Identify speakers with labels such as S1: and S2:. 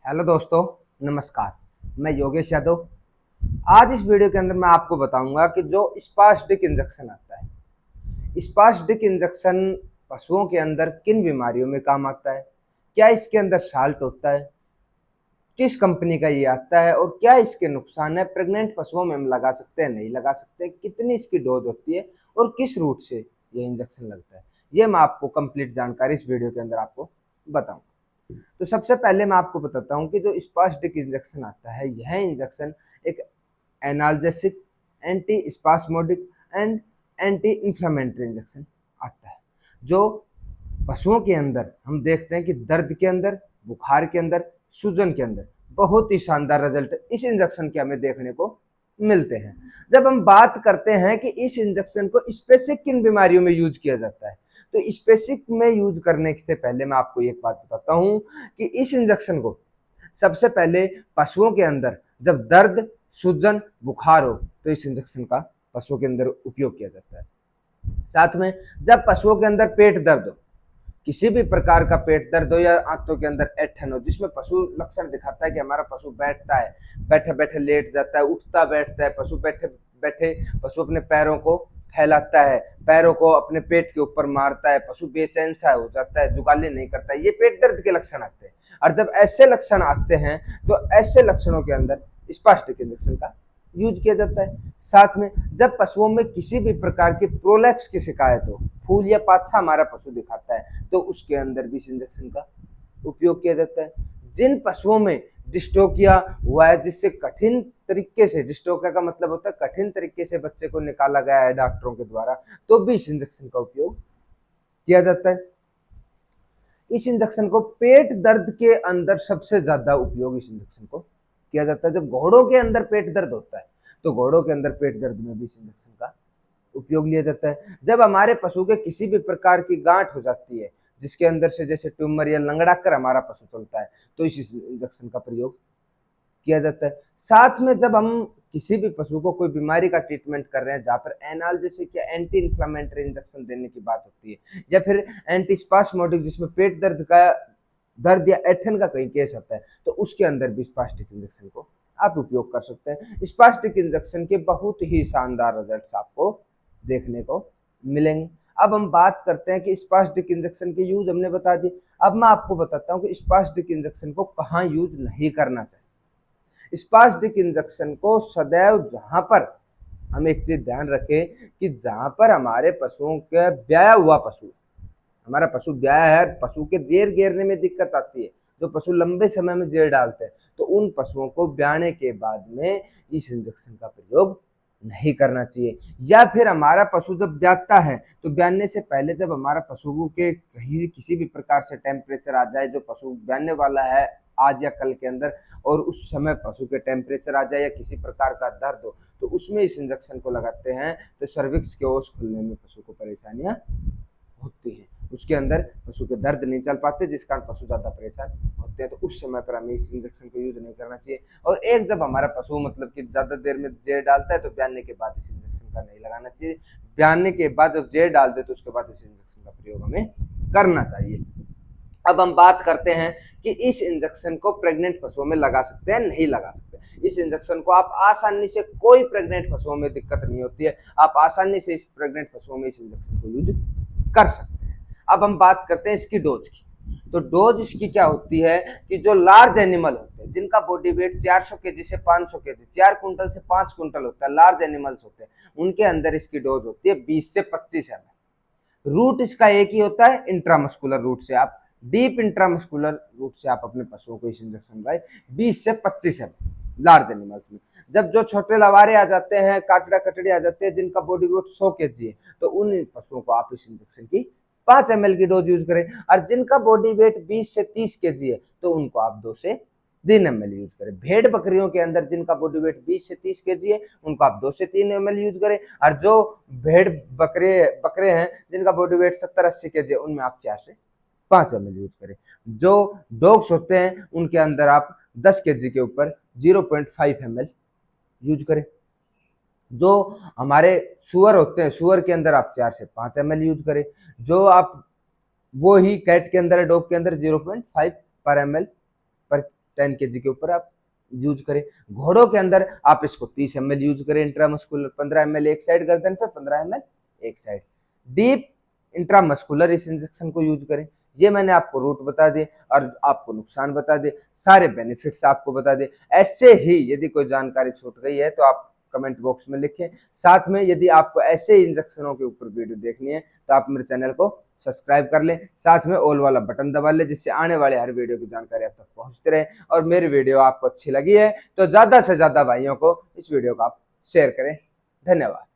S1: Hello दोस्तों, नमस्कार। मैं योगेश यादव। आज इस वीडियो के अंदर मैं आपको बताऊंगा कि जो स्पास्टिक इंजेक्शन आता है, स्पास्टिक इंजेक्शन पशुओं के अंदर किन बीमारियों में काम आता है, क्या इसके अंदर साल्ट होता है, किस कंपनी का ये आता है और क्या इसके नुकसान है, प्रेग्नेंट पशुओं में हम लगा सकते हैं नहीं लगा सकते, कितनी इसकी डोज होती है और किस रूट से ये इंजेक्शन लगता है, ये मैं आपको कंप्लीट जानकारी इस वीडियो के अंदर आपको बताऊंगा। तो सबसे पहले मैं आपको बताता हूँ कि जो स्पास्टिक इंजेक्शन आता है, यह इंजेक्शन एक analgesic, anti spasmodic and anti inflammatory injection आता है, जो पशुओं के अंदर हम देखते हैं कि दर्द के अंदर, बुखार के अंदर, सूजन के अंदर बहुत ही शानदार रिजल्ट इस इंजेक्शन के हमें देखने को मिलते हैं। जब हम बात करते हैं कि इस इंजेक्शन को स्पेसिफिक किन बीमारियों में यूज किया जाता है, तो स्पेसिफिक में यूज करने से पहले मैं आपको एक बात बताता हूं कि इस इंजेक्शन को सबसे पहले पशुओं के अंदर जब दर्द, सूजन, बुखार हो तो इस इंजेक्शन का पशुओं के अंदर उपयोग किया जाता है। साथ में जब पशुओं के अंदर पेट दर्द हो, किसी भी प्रकार का पेट दर्द हो या आंतों के अंदर ऐंठन हो, जिसमें पशु लक्षण दिखाता है कि हमारा पशु बैठता है, बैठे बैठे लेट जाता है, उठता बैठता है, पशु बैठे बैठे पशु अपने पैरों को फैलाता है, पैरों को अपने पेट के ऊपर मारता है, पशु बेचैन सा हो जाता है, जुगाली नहीं करता है, ये पेट दर्द के लक्षण आते हैं। और जब ऐसे लक्षण आते हैं तो ऐसे लक्षणों के अंदर स्पास्टिक इंजेक्शन का यूज किया जाता है। साथ में जब पशुओं में किसी भी प्रकार की प्रोलैप्स की शिकायत हो, फूल या पाछा हमारा पशु दिखाता है, तो उसके अंदर भी इस इंजेक्शन का उपयोग किया जाता है। जिन पशुओं में डिस्टोकिया हुआ है, जिससे कठिन तरीके से, डिस्टोकिया का मतलब होता है कठिन तरीके से बच्चे को निकाला गया है डॉक्टरों के द्वारा, तो भी इस इंजेक्शन का उपयोग किया जाता है। इस इंजेक्शन को पेट दर्द के अंदर सबसे ज्यादा उपयोग इस इंजेक्शन को किया जाता है। जब घोड़ों के अंदर पेट दर्द होता है तो घोड़ों के अंदर पेट दर्द में भी इस इंजेक्शन का उपयोग लिया जाता है। जब हमारे पशु के किसी भी प्रकार की गांठ हो जाती है, जिसके अंदर से जैसे ट्यूमर या लंगड़ा कर हमारा पशु चलता है, तो इस इंजेक्शन का प्रयोग किया जाता है। साथ में जब हम किसी भी पशु को कोई बीमारी का ट्रीटमेंट कर रहे हैं, जहाँ पर एनाल्जेसिक या एंटी इन्फ्लेमेटरी इंजेक्शन देने की बात होती है, या फिर एंटी स्पास्मोडिक जिसमें पेट दर्द या ऐंठन का कहीं केस आता है, तो उसके अंदर भी स्पास्टिक इंजेक्शन को आप उपयोग कर सकते हैं। स्पास्टिक इंजेक्शन के बहुत ही शानदार रिजल्ट्स आपको देखने को मिलेंगे। अब हम बात करते हैं कि स्पास्टिक इंजेक्शन के यूज हमने बता दिए। अब मैं आपको बताता हूँ कि स्पास्टिक इंजेक्शन को कहाँ यूज नहीं करना चाहिए। स्पास्टिक इंजेक्शन को सदैव जहां पर, हम एक चीज ध्यान रखें कि जहां पर हमारे पशुओं का ब्याया हुआ पशु, हमारा पशु ब्याया है, पशु के जेर घेरने में दिक्कत आती है, जो पशु लंबे समय में जेर डालते हैं, तो उन पशुओं को ब्याने के बाद में इस इंजेक्शन का प्रयोग नहीं करना चाहिए। या फिर हमारा पशु जब ब्याता है तो ब्याने से पहले जब हमारा पशु के कहीं किसी भी प्रकार से टेम्परेचर आ जाए, जो पशु ब्याने वाला है आज या कल के अंदर, और उस समय पशु के टेम्परेचर आ जाए या किसी प्रकार का दर्द हो, तो उसमें इस इंजेक्शन को लगाते हैं तो सर्विक्स के ओस खुलने में पशु को परेशानियां होती हैं। उसके अंदर पशु के दर्द नहीं चल पाते, जिस कारण पशु ज्यादा परेशान होते हैं। तो उस समय पर हमें इस इंजेक्शन को यूज नहीं करना चाहिए। और एक जब हमारा पशु मतलब कि ज्यादा देर में जेर डालता है तो ब्याने के बाद इस इंजेक्शन का नहीं लगाना चाहिए। ब्याने के बाद जब जेर डाल दे तो उसके बाद इस इंजेक्शन का प्रयोग हमें करना चाहिए। अब हम बात करते हैं कि इस इंजेक्शन को प्रेग्नेंट पशुओं में लगा सकते हैं नहीं लगा सकते। इस इंजेक्शन को आप आसानी से, कोई प्रेग्नेंट पशुओं में दिक्कत नहीं होती है, आप आसानी से इस प्रेग्नेंट पशुओं में इस इंजेक्शन को यूज कर सकते हैं। अब हम बात करते हैं इसकी डोज की। तो डोज इसकी क्या होती है कि जो लार्ज एनिमल होते हैं, जिनका बॉडी वेट 400 केजी से 500 केजी, 4 कुंटल से 5 कुंटल होता है, लार्ज एनिमल्स होते हैं, उनके अंदर इसकी डोज होती है 20 से 25 ml। रूट इसका एक ही होता है, इंट्रामस्कुलर रूट से आप, डीप इंट्रामस्कुलर रूट से आप अपने पशुओं को इस इंजेक्शन लगाए 20 से 25 ml लार्ज एनिमल्स में। जब जो छोटे लवारे आ जाते हैं, काटड़ा कटड़ी आ जाते हैं, जिनका बॉडी वेट 100 केजी है, तो उन पशुओं को आप इस इंजेक्शन की 5 ml की डोज यूज करें। और जिनका बॉडी वेट 20 से 30 केजी है तो उनको आप 2 से 3 ml यूज करें। भेड़ बकरियों के अंदर जिनका बॉडी वेट 20 से 30 केजी है उनको आप 2 से 3 ml यूज करें। और जो भेड़ बकरे बकरे हैं जिनका बॉडी वेट 70-80 केजी है, उनमें आप 4 से 5 ml यूज करें। जो डॉग्स होते हैं उनके अंदर आप 10 केजी के ऊपर 0.5 ml यूज करें। जो हमारे सुअर होते हैं, सुअर के अंदर आप 4 से 5 ml यूज करें। जो आप, वो ही कैट के अंदर है, डॉग के अंदर 0.5 पर ml पर 10 kg के ऊपर आप यूज करें। घोड़ों के अंदर आप इसको 30 ml यूज करें इंट्रामस्कुलर, 15 ml एक साइड गर्दन पे, 15 ml एक साइड। डीप इंट्रामस्कुलर इस इंजेक्शन को यूज करें। ये मैंने आपको रूट बता दिए और आपको नुकसान बता दिए, सारे बेनिफिट्स आपको बता दिए। ऐसे ही यदि कोई जानकारी छूट गई है तो आप कमेंट बॉक्स में लिखें। साथ में यदि आपको ऐसे इंजेक्शनों के ऊपर वीडियो देखनी है तो आप मेरे चैनल को सब्सक्राइब कर लें, साथ में ऑल वाला बटन दबा लें, जिससे आने वाले हर वीडियो की जानकारी आप तक पहुंचते रहे। और मेरी वीडियो आपको अच्छी लगी है तो ज्यादा से ज्यादा भाइयों को इस वीडियो को आप शेयर करें। धन्यवाद।